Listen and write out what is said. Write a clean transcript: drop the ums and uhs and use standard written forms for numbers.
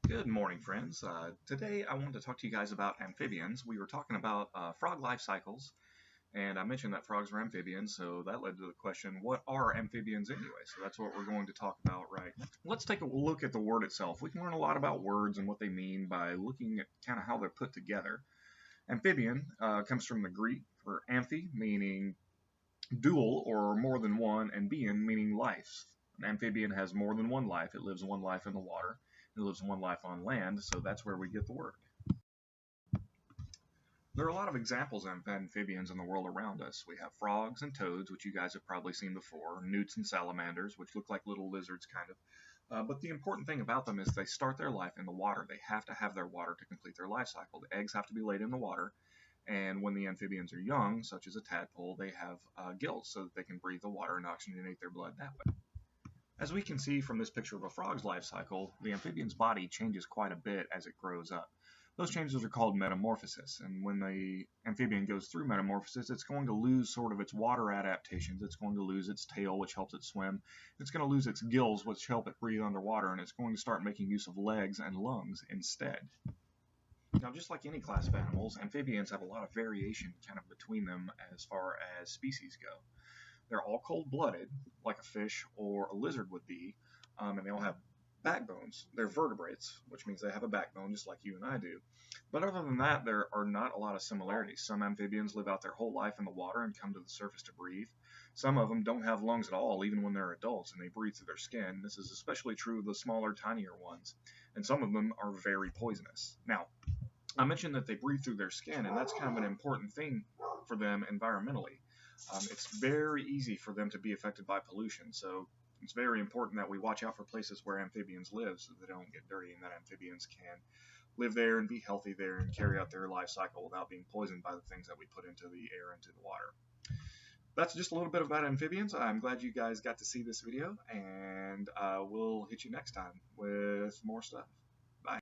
Good morning, friends. Today I wanted to talk to you guys about amphibians. We were talking about frog life cycles, and I mentioned that frogs were amphibians, so that led to the question, what are amphibians anyway? So that's what we're going to talk about right now. Let's take a look at the word itself. We can learn a lot about words and what they mean by looking at kind of how they're put together. Amphibian comes from the Greek for amphi, meaning dual or more than one, and bian, meaning life. An amphibian has more than one life. It lives one life in the water. It lives one life on land, so that's where we get the word. There are a lot of examples of amphibians in the world around us. We have frogs and toads, which you guys have probably seen before, newts and salamanders, which look like little lizards kind of. But the important thing about them is they start their life in the water. They have to have their water to complete their life cycle. The eggs have to be laid in the water, and when the amphibians are young, such as a tadpole, they have gills so that they can breathe the water and oxygenate their blood that way. As we can see from this picture of a frog's life cycle, the amphibian's body changes quite a bit as it grows up. Those changes are called metamorphosis, and when the amphibian goes through metamorphosis, it's going to lose sort of its water adaptations. It's going to lose its tail, which helps it swim. It's going to lose its gills, which help it breathe underwater, and it's going to start making use of legs and lungs instead. Now, just like any class of animals, amphibians have a lot of variation kind of between them as far as species go. They're all cold-blooded, like a fish or a lizard would be, and they all have backbones. They're vertebrates, which means they have a backbone just like you and I do. But other than that, there are not a lot of similarities. Some amphibians live out their whole life in the water and come to the surface to breathe. Some of them don't have lungs at all, even when they're adults, and they breathe through their skin. This is especially true of the smaller, tinier ones. And some of them are very poisonous. Now, I mentioned that they breathe through their skin, and that's kind of an important thing for them environmentally. It's very easy for them to be affected by pollution, so it's very important that we watch out for places where amphibians live so they don't get dirty and that amphibians can live there and be healthy there and carry out their life cycle without being poisoned by the things that we put into the air and into the water. That's just a little bit about amphibians. I'm glad you guys got to see this video, and we'll hit you next time with more stuff.